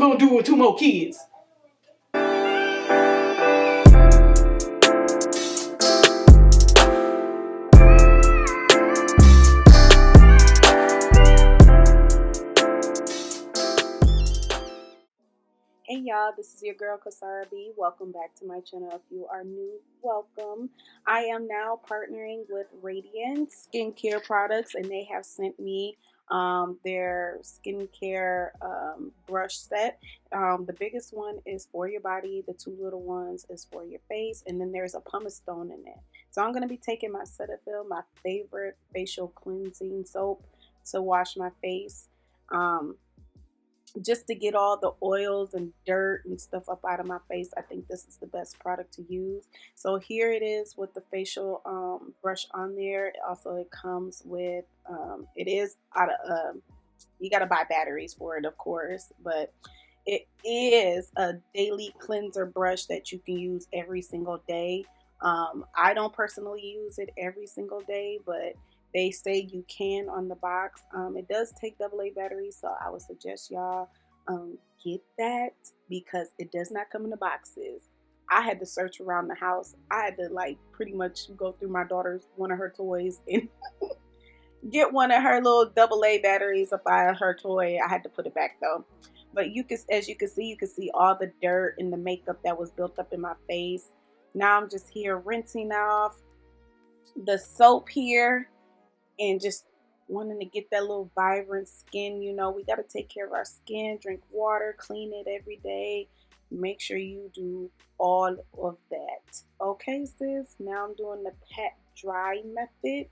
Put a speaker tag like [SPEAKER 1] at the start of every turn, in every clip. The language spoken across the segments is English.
[SPEAKER 1] I'm gonna do with 2 more kids.
[SPEAKER 2] Hey y'all, this is your girl Casarah B. Welcome back to my channel. If you are new, welcome. I am now partnering with Radiance skincare products, and they have sent me their skincare brush set. The biggest one is for your body, the 2 little ones is for your face, and then there's a pumice stone in it. So I'm going to be taking my Cetaphil, my favorite facial cleansing soap, to wash my face. Just to get all the oils and dirt and stuff up out of my face. I think this is the best product to use. So here it is with the facial brush on there. Also, it comes with, it is out of, you got to buy batteries for it, of course, but it is a daily cleanser brush that you can use every single day. I don't personally use it every single day, but they say you can on the box. It does take AA batteries, so I would suggest y'all get that because it does not come in the boxes. I had to search around the house. I had to like pretty much go through my daughter's one of her toys and get one of her little AA batteries up out of her toy. I had to put it back though. But you can, as you can see all the dirt and the makeup that was built up in my face. Now I'm just here rinsing off the soap here and just wanting to get that little vibrant skin. You know, we got to take care of our skin, drink water, clean it every day. Make sure you do all of that. Okay, sis, now I'm doing the pat dry method.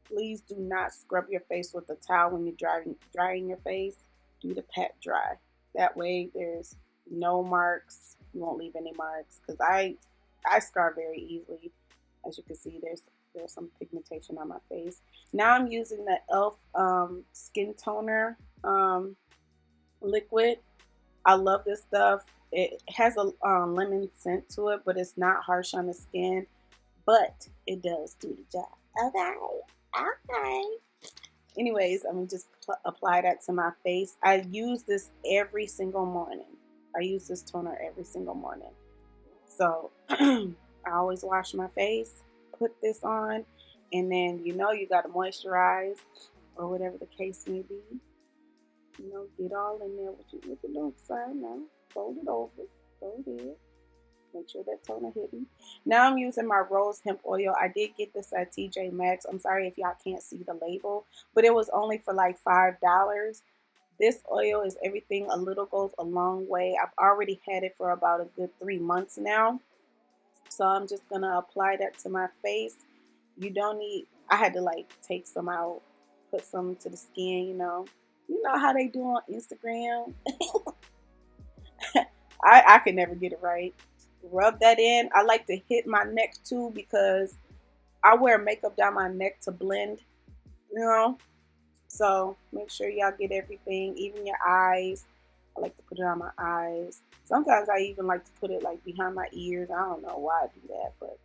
[SPEAKER 2] Please do not scrub your face with a towel when you're drying your face. Do the pat dry. That way there's no marks. You won't leave any marks, because I scar very easily. As you can see, there's some pigmentation on my face. Now I'm using the e.l.f. Skin Toner liquid. I love this stuff. It has a lemon scent to it, but it's not harsh on the skin. But it does do the job. Okay. Anyways, I'm going to just apply that to my face. I use this every single morning. I use this toner every single morning. So I always wash my face, put this on, and then you know you got to moisturize or whatever the case may be. You know, get all in there with your doing side now. Fold it over, go there. Make sure that toner hidden. Now I'm using my rose hemp oil. I did get this at TJ Maxx. I'm sorry if y'all can't see the label, but it was only for like $5. This oil is everything. A little goes a long way. I've already had it for about a good 3 months now. So I'm just going to apply that to my face. You don't need, I had to like take some out, put some to the skin, you know how they do on Instagram. I can never get it right. Rub that in. I like to hit my neck too because I wear makeup down my neck to blend, you know. So make sure y'all get everything, even your eyes. I like to put it on my eyes. Sometimes I even like to put it like behind my ears. I don't know why I do that, but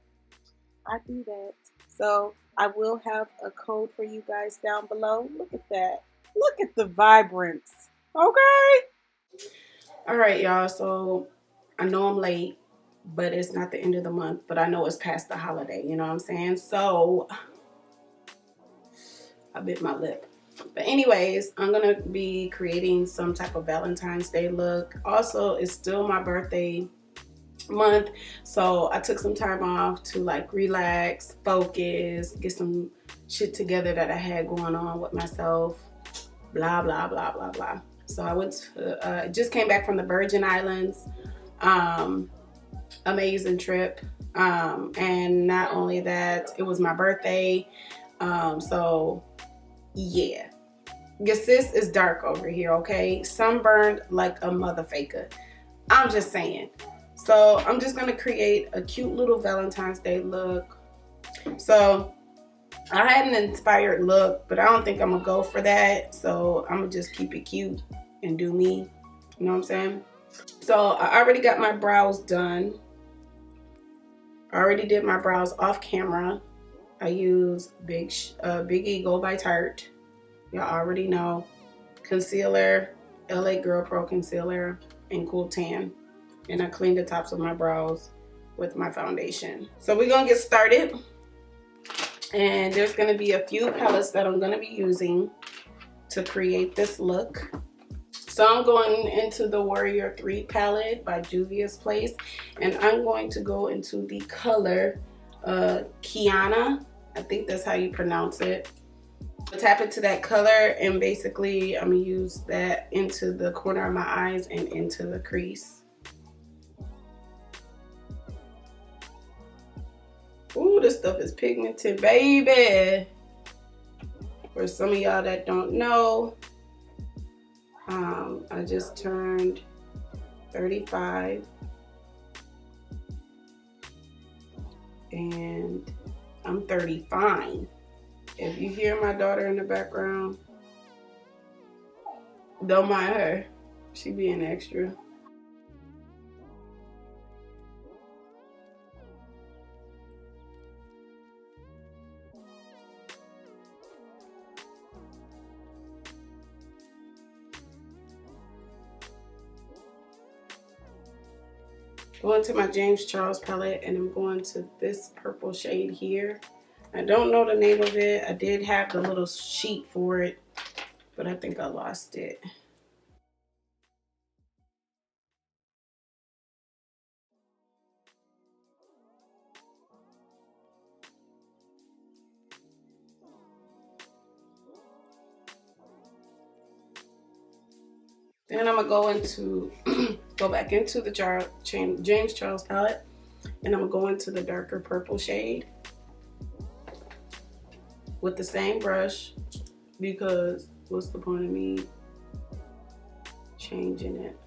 [SPEAKER 2] I do that. So I will have a code for you guys down below. Look at that. Look at the vibrance. Okay. All right, y'all. So I know I'm late, but it's not the end of the month. But I know it's past the holiday. You know what I'm saying? So I bit my lip. But anyways, I'm going to be creating some type of Valentine's Day look. Also, it's still my birthday month. So I took some time off to like relax, focus, get some shit together that I had going on with myself. Blah, blah, blah, blah, blah. So I went to, just came back from the Virgin Islands. Amazing trip. And not only that, it was my birthday. So yeah, your sis is dark over here, okay? Sunburned like a mother faker. I'm just saying. So I'm just gonna create a cute little Valentine's Day look. So I had an inspired look, but I don't think I'm gonna go for that. So I'm gonna just keep it cute and do me. You know what I'm saying? So I already got my brows done. I already did my brows off camera. I use Big Eagle by Tarte. Y'all already know. Concealer, LA Girl Pro Concealer. and Cool Tan. And I cleaned the tops of my brows with my foundation. So we're gonna get started. And there's gonna be a few palettes that I'm gonna be using to create this look. So I'm going into the Warrior 3 palette by Juvia's Place. And I'm going to go into the color Khiana. I think that's how you pronounce it. Tap into that color, and basically I'm gonna use that into the corner of my eyes and into the crease. Ooh, this stuff is pigmented, baby. For some of y'all that don't know, I just turned 35 and I'm 35. If you hear my daughter in the background, don't mind her. She being extra. Going to my James Charles palette, and I'm going to this purple shade here. I don't know the name of it. I did have the little sheet for it, but I think I lost it. Then I'm gonna go back into the James Charles palette, and I'm gonna go into the darker purple shade with the same brush, because what's the point of me changing it?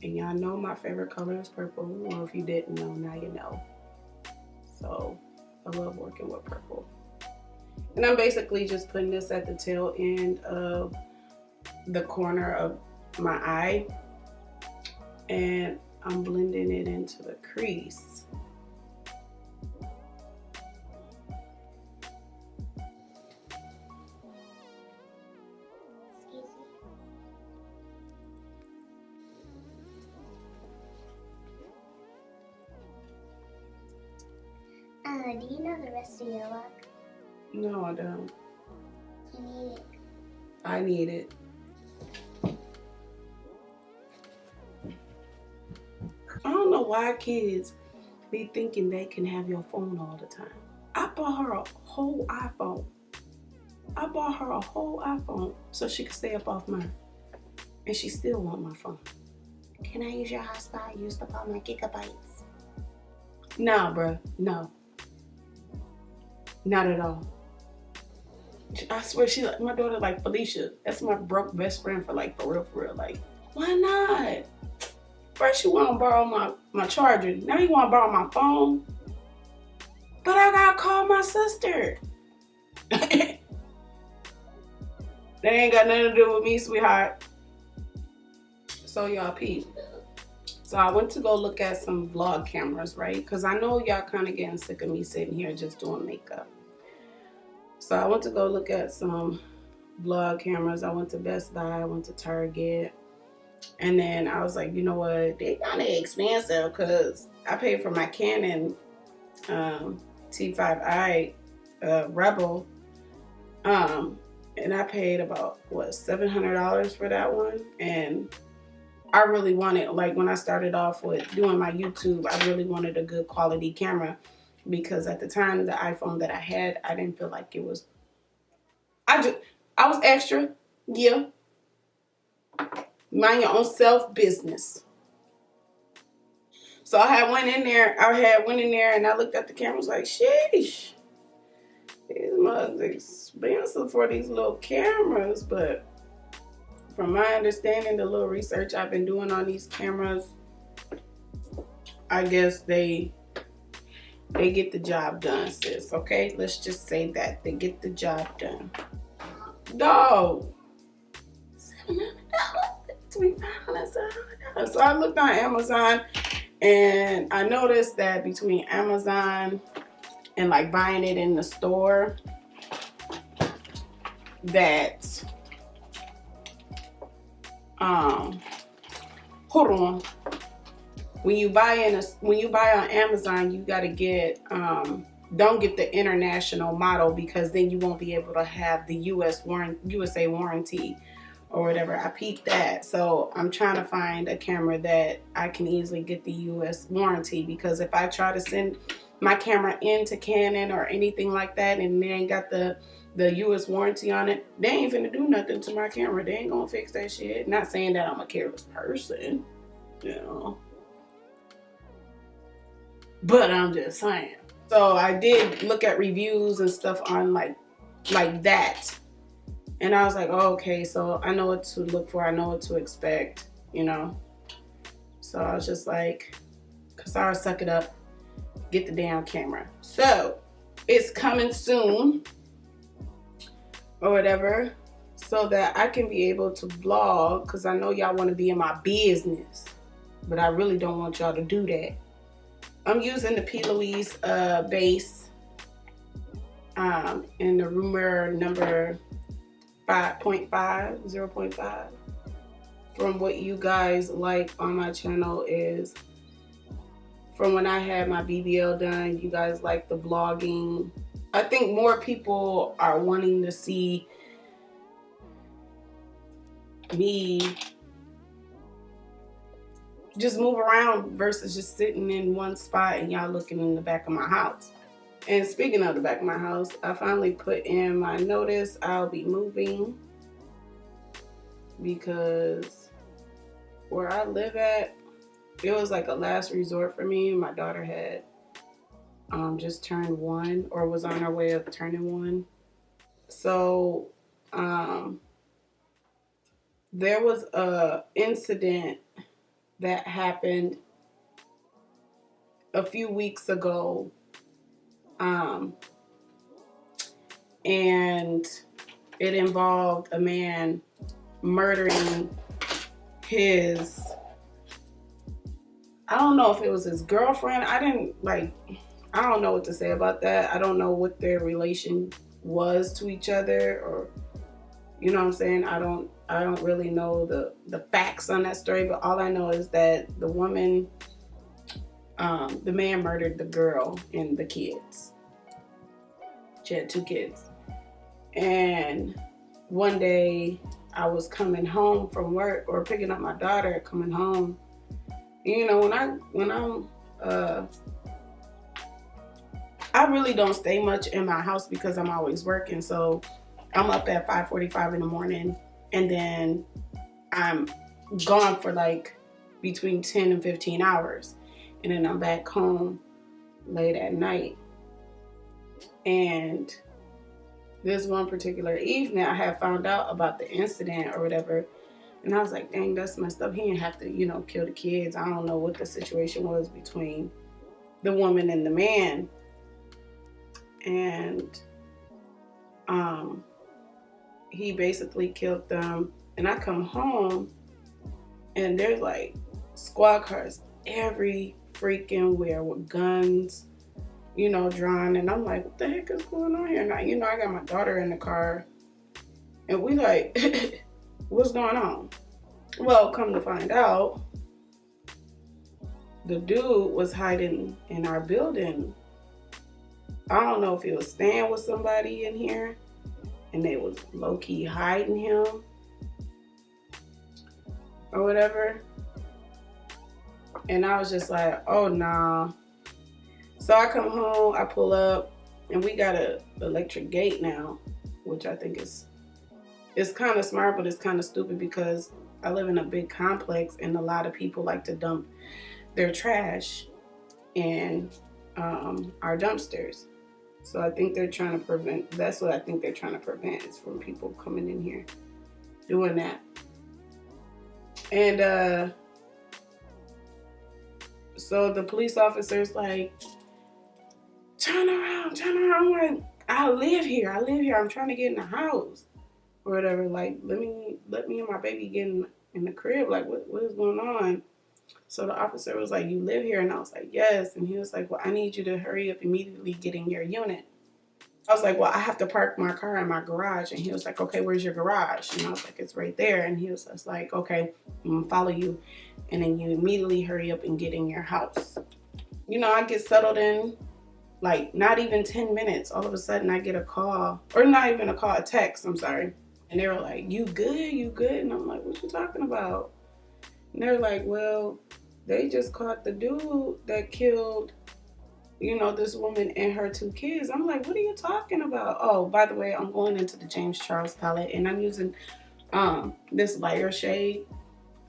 [SPEAKER 2] And y'all know my favorite color is purple, or if you didn't know, now you know. So I love working with purple. And I'm basically just putting this at the tail end of the corner of my eye, and I'm blending it into the crease.
[SPEAKER 1] Do you know the rest of your look?
[SPEAKER 2] No, I don't.
[SPEAKER 1] You need it.
[SPEAKER 2] I need it. I don't know why kids be thinking they can have your phone all the time. I bought her a whole iPhone. I bought her a whole iPhone so she could stay up off mine. And she still want my phone.
[SPEAKER 1] Can I use your hotspot? Use up all my gigabytes.
[SPEAKER 2] Nah, bruh. No. Not at all. I swear she like my daughter like Felicia. That's my broke best friend for real, Like, why not? First you wanna borrow my charger. Now you wanna borrow my phone. But I gotta call my sister. That ain't got nothing to do with me, sweetheart. So y'all peep. So I went to go look at some vlog cameras, right? Because I know y'all kind of getting sick of me sitting here just doing makeup. So I went to go look at some vlog cameras. I went to Best Buy, I went to Target. And then I was like, you know what? They kind of expensive because I paid for my Canon T5i Rebel. And I paid about, what, $700 for that one. And I really wanted, like when I started off with doing my YouTube, I really wanted a good quality camera, because at the time the iPhone that I had, I didn't feel like it was, I was extra, yeah. Mind your own self business. So I went in there and I looked at the cameras like, sheesh, these mugs expensive for these little cameras, but from my understanding, the little research I've been doing on these cameras, I guess they get the job done, sis. Okay, let's just say that they get the job done. Dog, $700 between $500 and $700. So I looked on Amazon, and I noticed that between Amazon and like buying it in the store, that hold on. When you buy on Amazon, you gotta get don't get the international model, because then you won't be able to have the USA warranty or whatever. I peeped that, so I'm trying to find a camera that I can easily get the US warranty, because if I try to send my camera into Canon or anything like that and they ain't got the US warranty on it, they ain't finna do nothing to my camera. They ain't gonna fix that shit. Not saying that I'm a careless person, you know, but I'm just saying. So I did look at reviews and stuff on like that, and I was like, oh, okay, so I know what to look for, I know what to expect, you know. So I was just like, Casarah, suck it up, get the damn camera. So it's coming soon or whatever, so that I can be able to vlog, because I know y'all want to be in my business, but I really don't want y'all to do that. I'm using the P. Louise base in the Rimmel number 0.5. From what you guys like on my channel is, from when I had my BBL done, you guys like the vlogging. I think more people are wanting to see me just move around versus just sitting in one spot and y'all looking in the back of my house. And speaking of the back of my house, I finally put in my notice I'll be moving, because where I live at, it was like a last resort for me. My daughter had just turned 1, or was on her way of turning 1. So there was a incident that happened a few weeks ago, and it involved a man murdering his, I don't know if it was his girlfriend. I don't know what to say about that. I don't know what their relation was to each other, or, you know what I'm saying? I don't really know the facts on that story, but all I know is that the man murdered the girl and the kids. She had 2 kids. And one day I was coming home from work, or picking up my daughter, coming home. You know, I really don't stay much in my house because I'm always working. So I'm up at 5:45 in the morning, and then I'm gone for like between 10 and 15 hours. And then I'm back home late at night. And this one particular evening, I had found out about the incident or whatever. And I was like, dang, that's messed up. He didn't have to, you know, kill the kids. I don't know what the situation was between the woman and the man. And he basically killed them. And I come home, and there's like squad cars every freaking where with guns, you know, drawn. And I'm like, what the heck is going on here? Now, you know, I got my daughter in the car, and we like, what's going on? Well, come to find out, the dude was hiding in our building. I don't know if he was staying with somebody in here and they was low-key hiding him or whatever. And I was just like, oh nah. So I come home, I pull up, and we got a electric gate now, which I think it's kind of smart, but it's kind of stupid, because I live in a big complex and a lot of people like to dump their trash in our dumpsters. So I think they're trying to prevent, that's what I think they're trying to prevent, is from people coming in here doing that. And so the police officer's like, turn around. I'm like, I live here. I'm trying to get in the house or whatever. Like, let me and my baby get in the crib. Like, what is going on? So the officer was like, you live here? And I was like, yes. And he was like, well, I need you to hurry up, immediately get in your unit. I was like, well, I have to park my car in my garage. And he was like, okay, where's your garage? And I was like, it's right there. And he was just like, okay, I'm gonna follow you. And then you immediately hurry up and get in your house. You know, I get settled in, like not even 10 minutes. All of a sudden I get a call, or not even a call, a text, I'm sorry. And they were like, you good? You good? And I'm like, what you talking about? And they're like, well, they just caught the dude that killed, you know, this woman and her 2 kids. I'm like, what are you talking about? Oh, by the way, I'm going into the James Charles palette, and I'm using this lighter shade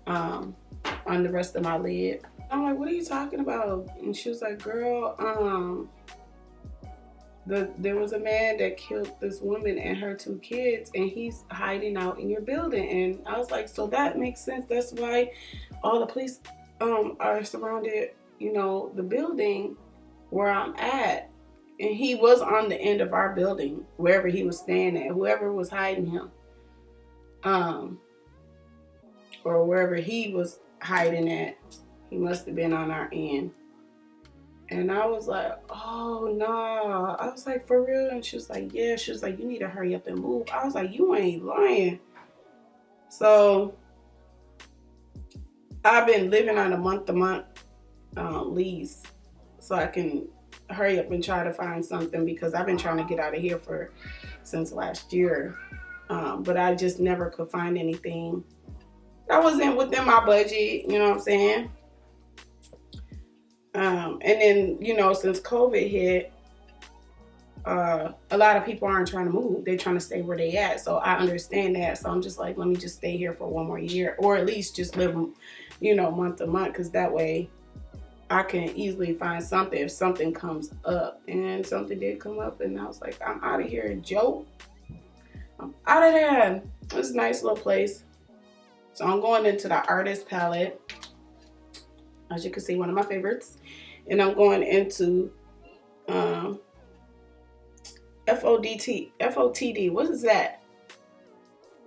[SPEAKER 2] on the rest of my lid. I'm like, what are you talking about? And she was like, girl, there was a man that killed this woman and her 2 kids, and he's hiding out in your building. And I was like, so that makes sense. That's why all the police are surrounded, you know, the building where I'm at. And he was on the end of our building, wherever he was staying at, whoever was hiding him, or wherever he was hiding at, he must have been on our end. And I was like, oh no. I was like, for real? And she was like, yeah. She was like, you need to hurry up and move. I was like, you ain't lying. So I've been living on a month-to-month lease, so I can hurry up and try to find something, because I've been trying to get out of here since last year. But I just never could find anything that wasn't within my budget, you know what I'm saying? And then, you know, since COVID hit, a lot of people aren't trying to move. They're trying to stay where they at. So I understand that. So I'm just like, let me just stay here for 1 more year, or at least just live, you know, month to month, because that way I can easily find something if something comes up. And something did come up, and I was like, I'm out of here, Joe. I'm out of there. It's a nice little place. So I'm going into the artist palette. As you can see, one of my favorites. And I'm going into FOTD. What is that?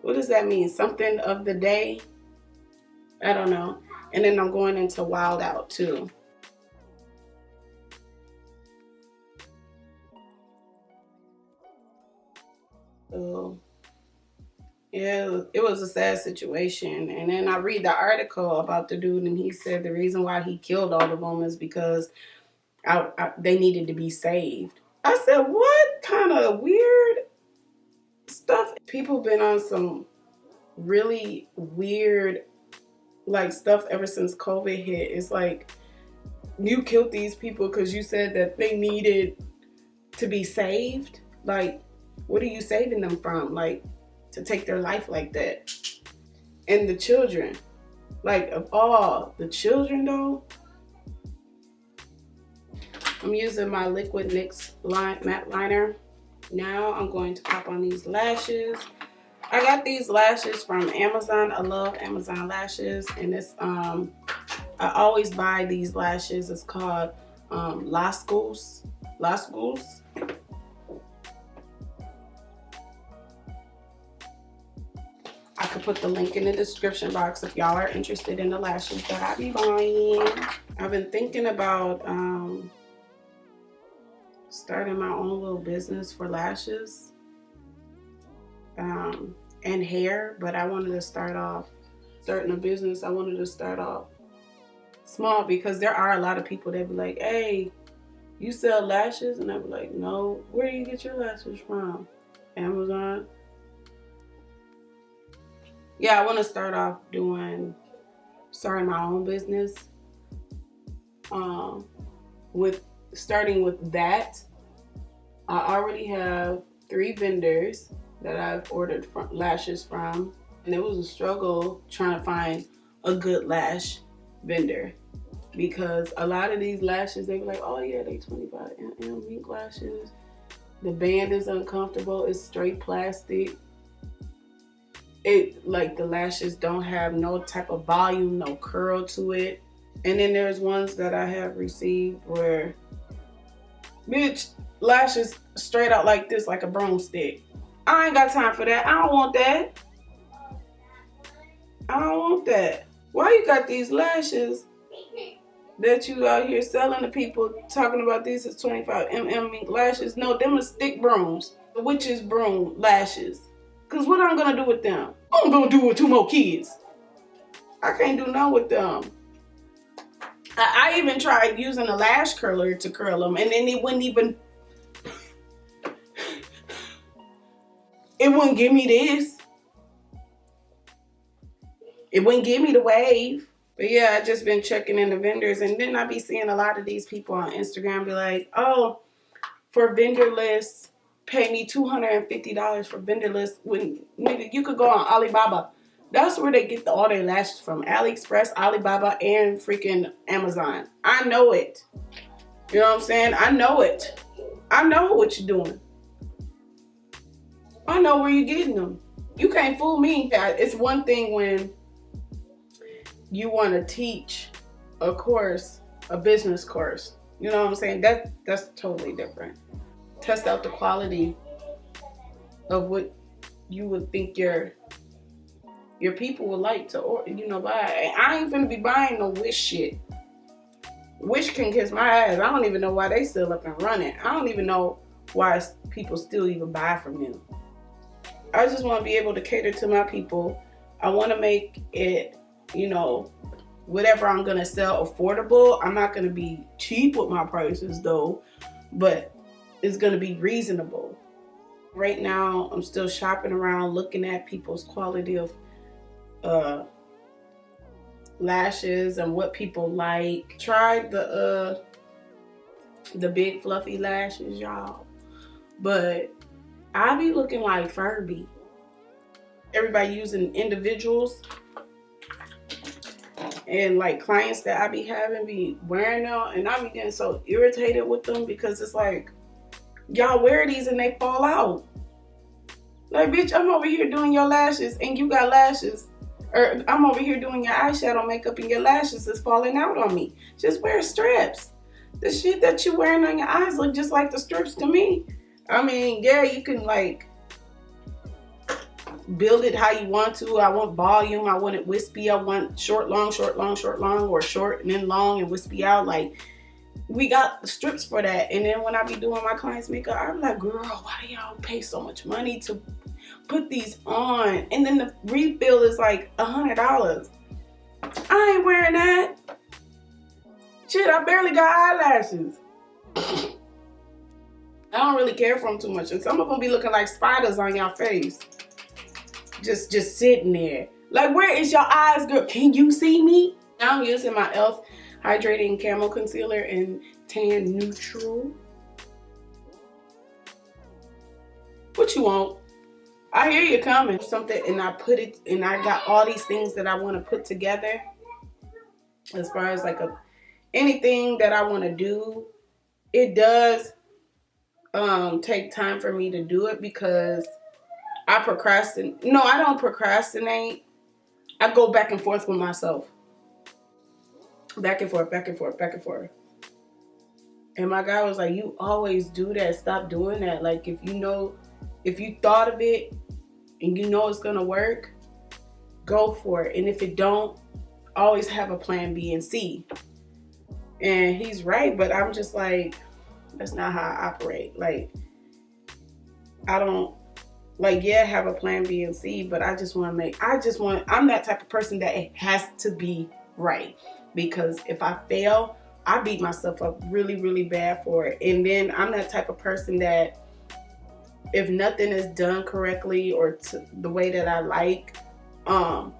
[SPEAKER 2] What does that mean? Something of the day? I don't know. And then I'm going into Wild Out too. So yeah, it was a sad situation. And then I read the article about the dude, and he said the reason why he killed all the women is because they needed to be saved. I said, what kind of weird stuff? People been on some really weird like stuff ever since COVID hit. It's like, you killed these people because you said that they needed to be saved. Like, what are you saving them from? Like, to take their life like that. And the children, like, of all the children though, I'm using my Liquid NYX matte liner. Now I'm going to pop on these lashes. I got these lashes from Amazon. I love Amazon lashes, and it's I always buy these lashes. It's called Las Goose. I could put the link in the description box if y'all are interested in the lashes that I be buying. I've been thinking about starting my own little business for lashes and hair, but I wanted to start off small, because there are a lot of people that be like, hey, you sell lashes? And I be like, no. Where do you get your lashes from? Amazon? Yeah, I want to start off starting my own business. Starting with that, I already have 3 vendors that I've ordered lashes from, and it was a struggle trying to find a good lash vendor, because a lot of these lashes, they be like, oh yeah, they 25 mink lashes. The band is uncomfortable. It's straight plastic. Like, the lashes don't have no type of volume, no curl to it. And then there's ones that I have received where, bitch, lashes straight out like this, like a broomstick. I ain't got time for that. I don't want that. I don't want that. Why you got these lashes that you out here selling to people talking about these is 25 mink lashes. No, them are stick brooms. The witch's broom lashes. Cause what I'm gonna do with them? I'm gonna do with 2 more kids. I can't do nothing with them. I even tried using a lash curler to curl them, and then it wouldn't give me this. It wouldn't give me the wave. But yeah, I just been checking in the vendors, and then I be seeing a lot of these people on Instagram be like, oh, for vendor lists, pay me $250 for vendor lists. When nigga, you could go on Alibaba. That's where they get all their lashes from. AliExpress, Alibaba, and freaking Amazon. I know it. You know what I'm saying? I know it. I know what you're doing. I know where you're getting them. You can't fool me. It's one thing when you want to teach a course, a business course. You know what I'm saying? That's totally different. Test out the quality of what you would think your people would like to order, buy. I ain't finna be buying no Wish shit. Wish can kiss my ass. I don't even know why they still up and running. I don't even know why people still even buy from them. I just want to be able to cater to my people. I want to make it, whatever I'm going to sell affordable. I'm not going to be cheap with my prices though, but it's going to be reasonable. Right now, I'm still shopping around, looking at people's quality of lashes and what people like. Tried the big fluffy lashes, y'all, but I be looking like Furby. Everybody using individuals, and like clients that I be having be wearing them, and I be getting so irritated with them because it's like, y'all wear these and they fall out. Like, bitch, I'm over here doing your lashes and you got lashes. Or I'm over here doing your eyeshadow makeup and your lashes is falling out on me. Just wear strips. The shit that you wearing on your eyes look just like the strips to me. I mean, yeah, you can like build it how you want to. I want volume. I want it wispy. I want short, long, short, long, short, long, or short and then long and wispy out. Like, we got the strips for that. And then when I be doing my clients' makeup, I'm like, girl, why do y'all pay so much money to put these on? And then the refill is like $100. I ain't wearing that. Shit, I barely got eyelashes. I don't really care for them too much. And some of them be looking like spiders on your face. Just sitting there. Like, where is your eyes, girl? Can you see me? Now I'm using my e.l.f. Hydrating Camo Concealer in Tan Neutral. What you want? I hear you coming. Something, and I put it, and I got all these things that I want to put together. As far as like anything that I want to do, it does take time for me to do it because I procrastinate. No, I don't procrastinate. I go back and forth with myself. Back and forth, back and forth, back and forth. And my guy was like, you always do that. Stop doing that. Like, if you thought of it and you know it's going to work, go for it. And if it don't, always have a plan B and C. And he's right, but I'm just like, that's not how I operate. Like, I don't, like, yeah, have a plan B and C, but I'm that type of person that it has to be right. Because if I fail, I beat myself up really, really bad for it. And then I'm that type of person that if nothing is done correctly or the way that I like, I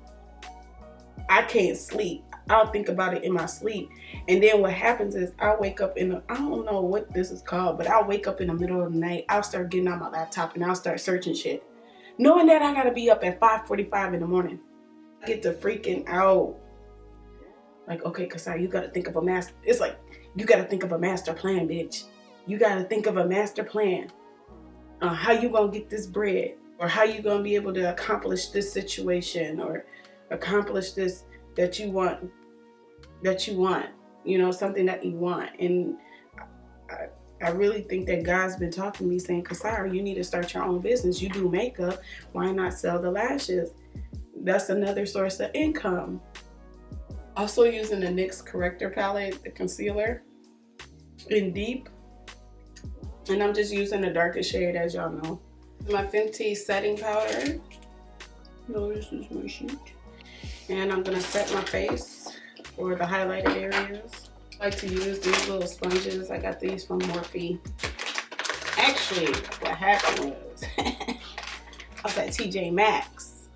[SPEAKER 2] can't sleep. I'll think about it in my sleep. And then what happens is I wake up I don't know what this is called, but I'll wake up in the middle of the night. I'll start getting on my laptop and I'll start searching shit. Knowing that I gotta be up at 5:45 in the morning. I get to freaking out. Like, okay, Casarah, you gotta think of a master. It's like, you gotta think of a master plan, bitch. You gotta think of a master plan. How you gonna get this bread? Or how you gonna be able to accomplish this situation? Or accomplish this that you want, something that you want. And I really think that God's been talking to me saying, Casarah, you need to start your own business. You do makeup, why not sell the lashes? That's another source of income. Also using the NYX Corrector Palette, the concealer in Deep. And I'm just using the darkest shade, as y'all know. My Fenty setting powder. No, this is my sheet. And I'm gonna set my face for the highlighted areas. I like to use these little sponges. I got these from Morphe. Actually, what happened was, I was at TJ Maxx.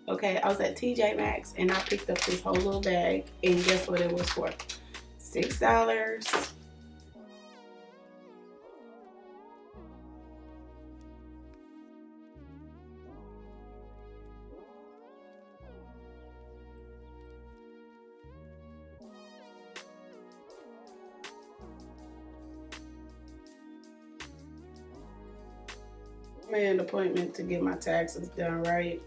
[SPEAKER 2] Okay, I was at TJ Maxx and I picked up this whole little bag, and guess what it was for? $6. I made an appointment to get my taxes done, right?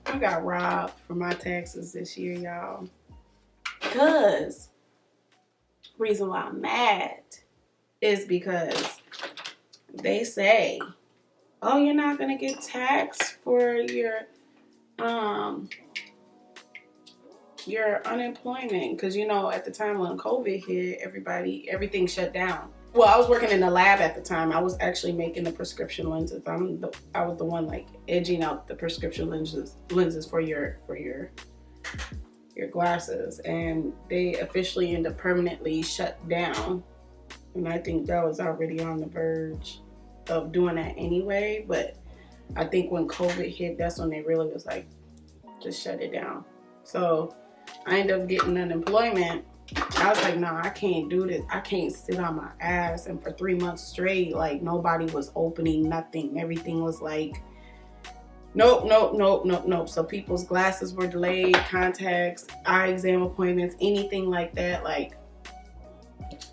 [SPEAKER 2] I got robbed for my taxes this year, y'all. Because reason why I'm mad is because they say, oh, you're not gonna get taxed for your unemployment, because you know at the time when COVID hit, everything shut down. Well, I was working in the lab at the time. I was actually making the prescription lenses. I was the one like edging out the prescription lenses for your glasses, and they officially ended up permanently shut down. And I think that was already on the verge of doing that anyway. But I think when COVID hit, that's when they really was like, just shut it down. So I ended up getting unemployment. I was like, nah, I can't do this. I can't sit on my ass. And for 3 months straight, like nobody was opening nothing. Everything was like, nope, nope, nope, nope, nope. So people's glasses were delayed, contacts, eye exam appointments, anything like that. Like,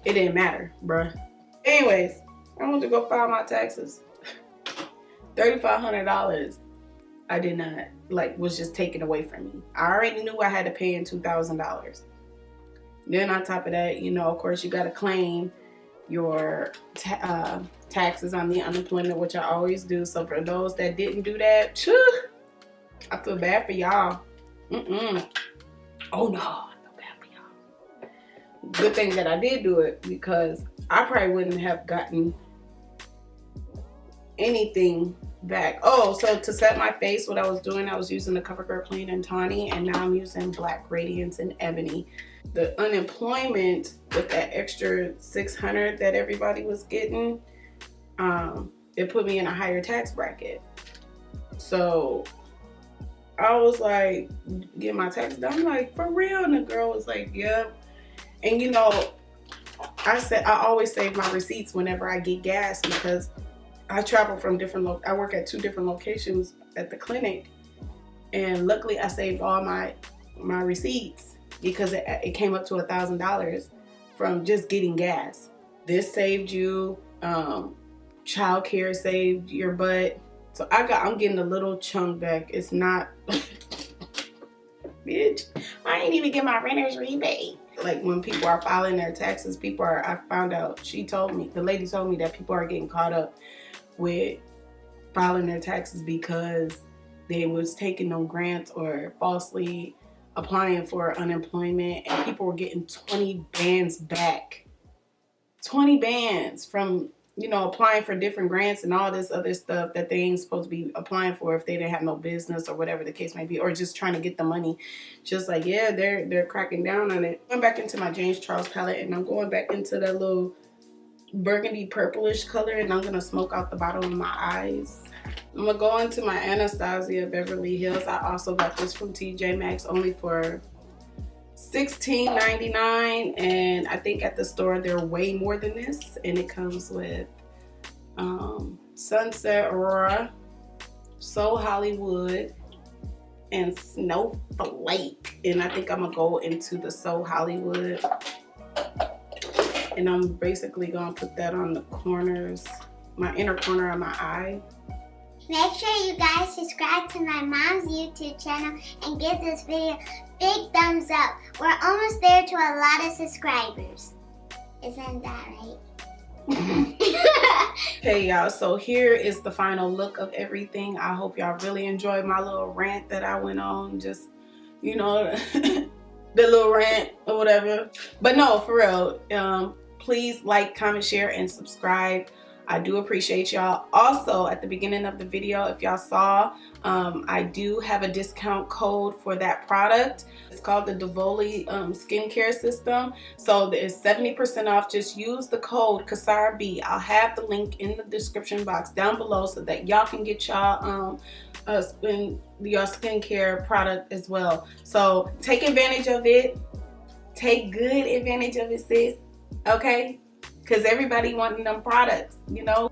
[SPEAKER 2] it didn't matter, bruh. Anyways, I went to go file my taxes. $3,500. I did not, like, was just taken away from me. I already knew I had to pay in $2,000. Then on top of that, you know, of course, you got to claim your taxes on the unemployment, which I always do. So for those that didn't do that, I feel bad for y'all. Oh no, I feel bad for y'all. Good thing that I did do it, because I probably wouldn't have gotten anything back. Oh, so to set my face, what I was doing, I was using the Covergirl Clean and Tawny, and now I'm using Black Radiance and Ebony. The unemployment with that extra $600 that everybody was getting, it put me in a higher tax bracket. So I was like, get my tax done. I'm like, for real? And the girl was like, yep. And you know, I always save my receipts whenever I get gas, because I travel from I work at 2 different locations at the clinic, and luckily I saved all my receipts, because it came up to $1,000 from just getting gas. This saved you, childcare saved your butt. So I'm getting a little chunk back. It's not, bitch, I ain't even get my renter's rebate. Like when people are filing their taxes, I found out, the lady told me that people are getting caught up with filing their taxes because they was taking no grants or falsely applying for unemployment, and people were getting 20 bands back. 20 bands from, you know, applying for different grants and all this other stuff that they ain't supposed to be applying for if they didn't have no business or whatever the case may be, or just trying to get the money. Just like, yeah, they're cracking down on it. I'm back into my James Charles palette, and I'm going back into that little burgundy purplish color, and I'm gonna smoke out the bottom of my eyes. I'm gonna go into my Anastasia Beverly Hills. I also got this from TJ Maxx only for $16.99, and I think at the store they're way more than this. And it comes with Sunset Aurora, So Hollywood, and Snowflake. And I think I'm gonna go into the So Hollywood, and I'm basically gonna put that on the corners, my inner corner of my eye.
[SPEAKER 1] Make sure you guys subscribe to my mom's YouTube channel and give this video a big thumbs up. We're almost there to a lot of subscribers. Isn't that right?
[SPEAKER 2] Hey y'all, so here is the final look of everything. I hope y'all really enjoyed my little rant that I went on, just, you know, the little rant or whatever. But no, for real, please like, comment, share, and subscribe. I do appreciate y'all. Also, at the beginning of the video, if y'all saw, I do have a discount code for that product. It's called the Devoli skincare system. So there's 70% off. Just use the code CasarahB. I'll have the link in the description box down below so that y'all can get y'all your skincare product as well. So take advantage of it. Take good advantage of it, sis. Okay? Because everybody wanting them products, you know.